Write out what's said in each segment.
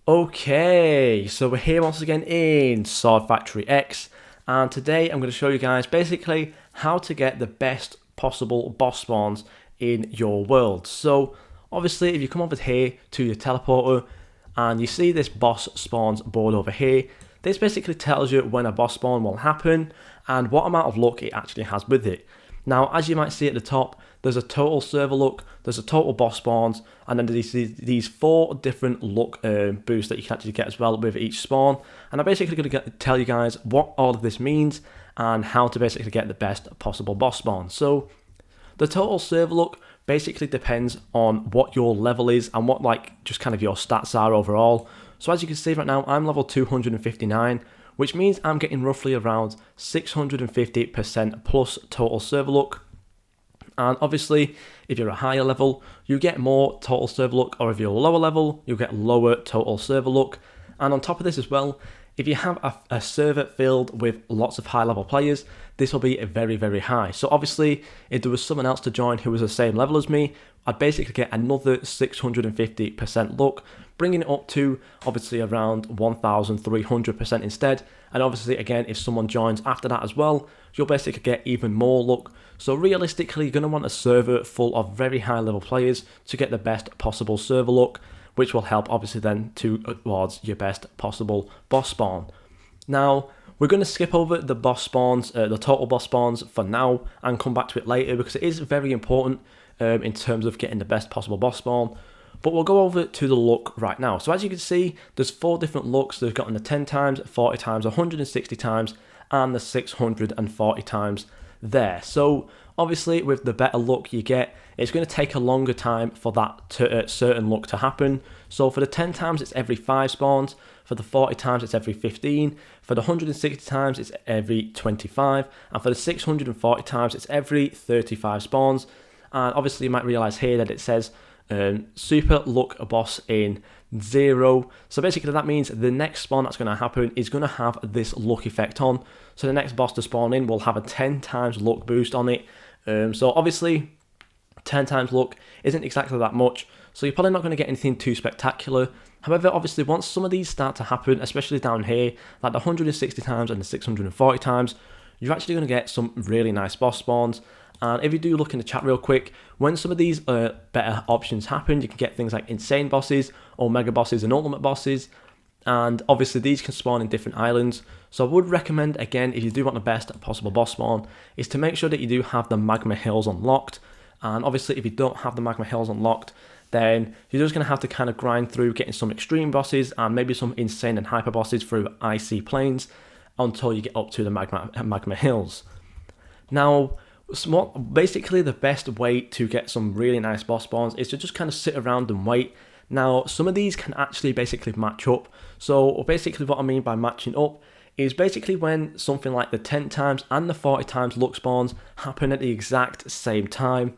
Okay, so we're here once again in Sword Factory X, and today I'm going to show you guys basically how to get the best possible boss spawns in your world. So obviously if you come over here to your teleporter and you see this boss spawns board over here, this basically tells you when a boss spawn will happen and what amount of luck it actually has with it. Now, as you might see at the top, there's a total server luck, there's a total boss spawns, and then there's these four different luck boosts that you can actually get as well with each spawn. And I'm basically going to tell you guys what all of this means and how to basically get the best possible boss spawn. So, the total server luck basically depends on what your level is and what just kind of your stats are overall. So as you can see right now, I'm level 259, which means I'm getting roughly around 650% plus total server luck. And obviously, if you're a higher level, you get more total server luck, or if you're a lower level, you get lower total server luck. And on top of this as well, if you have a server filled with lots of high level players, this will be very, very high. So obviously, if there was someone else to join who was the same level as me, I'd basically get another 650% luck, bringing it up to obviously around 1300% instead. And obviously, again, if someone joins after that as well, you'll basically get even more luck. So realistically, you're going to want a server full of very high level players to get the best possible server luck, which will help obviously then towards your best possible boss spawn. Now, we're going to skip over the boss spawns, the total boss spawns for now, and come back to it later because it is very important in terms of getting the best possible boss spawn. But we'll go over to the luck right now. So as you can see, there's four different lucks. They've gotten the 10 times, 40 times, 160 times, and the 640 times there. So obviously with the better luck you get, it's going to take a longer time for that certain luck to happen. So for the 10 times, it's every 5 spawns. For the 40 times, it's every 15. For the 160 times, it's every 25. And for the 640 times, it's every 35 spawns. And obviously you might realise here that it says super luck boss in 0. So basically that means the next spawn that's going to happen is going to have this luck effect on. So the next boss to spawn in will have a 10 times luck boost on it. So obviously 10 times luck isn't exactly that much, so you're probably not going to get anything too spectacular. However, obviously once some of these start to happen, especially down here, like the 160 times and the 640 times, you're actually going to get some really nice boss spawns. And if you do look in the chat real quick, when some of these better options happen, you can get things like insane bosses, omega bosses and ultimate bosses. And obviously these can spawn in different islands. So I would recommend, again, if you do want the best possible boss spawn, is to make sure that you do have the magma hills unlocked. And obviously if you don't have the magma hills unlocked, then you're just going to have to kind of grind through getting some extreme bosses and maybe some insane and hyper bosses through icy plains until you get up to the magma hills. Now, basically the best way to get some really nice boss spawns is to just kind of sit around and wait. Now, some of these can actually basically match up. So basically what I mean by matching up is basically when something like the 10 times and the 40 times luck spawns happen at the exact same time.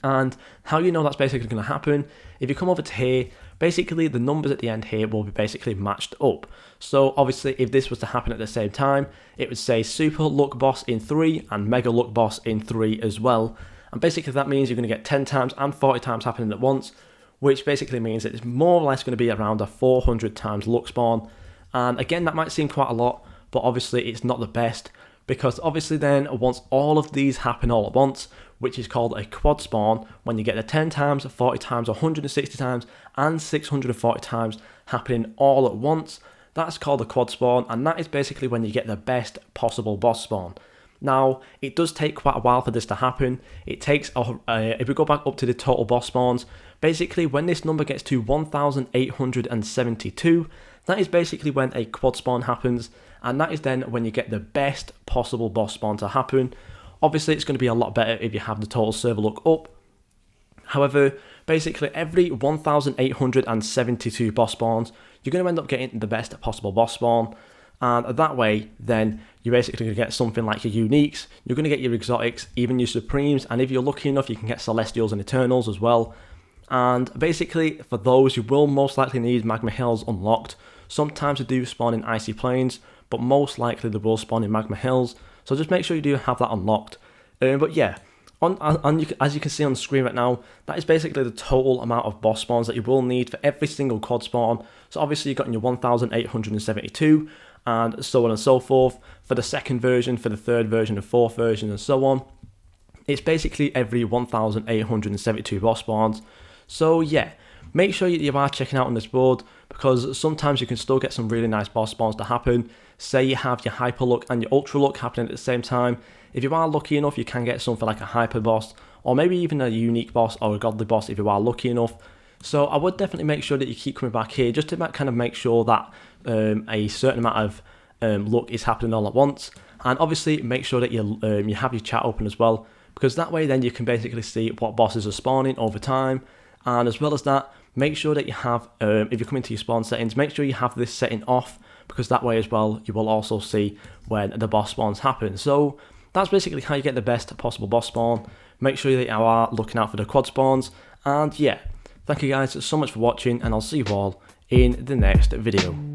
And how you know that's basically going to happen, if you come over to here, basically the numbers at the end here will be basically matched up. So obviously if this was to happen at the same time, it would say super luck boss in 3 and mega luck boss in 3 as well. And basically that means you're going to get 10 times and 40 times happening at once, which basically means that it's more or less going to be around a 400 times luck spawn. And again, that might seem quite a lot, but obviously it's not the best, because obviously then once all of these happen all at once, which is called a quad spawn, when you get the 10 times, 40 times, 160 times, and 640 times happening all at once, that's called a quad spawn, and that is basically when you get the best possible boss spawn. Now, it does take quite a while for this to happen. It takes, if we go back up to the total boss spawns, basically when this number gets to 1872, that is basically when a quad spawn happens, and that is then when you get the best possible boss spawn to happen. Obviously, it's going to be a lot better if you have the total server luck up. However, basically every 1872 boss spawns, you're going to end up getting the best possible boss spawn. And that way, then, you're basically going to get something like your uniques, you're going to get your exotics, even your supremes, and if you're lucky enough, you can get celestials and eternals as well. And basically, for those, you will most likely need magma hills unlocked. Sometimes they do spawn in icy plains, but most likely they will spawn in magma hills. So just make sure you do have that unlocked. But yeah, as you can see on the screen right now, that is basically the total amount of boss spawns that you will need for every single quad spawn. So obviously you've got your 1872 and so on and so forth for the second version, for the third version, the fourth version, and so on. It's basically every 1872 boss spawns. So yeah, make sure you are checking out on this board, because sometimes you can still get some really nice boss spawns to happen. Say you have your hyper look and your ultra look happening at the same time. If you are lucky enough, you can get something like a hyper boss, or maybe even a unique boss or a godly boss if you are lucky enough. So I would definitely make sure that you keep coming back here, just to kind of make sure that a certain amount of luck is happening all at once. And obviously make sure that you have your chat open as well, because that way then you can basically see what bosses are spawning over time. And as well as that, make sure that you have, if you come into your spawn settings, make sure you have this setting off, because that way as well you will also see when the boss spawns happen. So that's basically how you get the best possible boss spawn. Make sure that you are looking out for the quad spawns. And yeah, thank you guys so much for watching, and I'll see you all in the next video.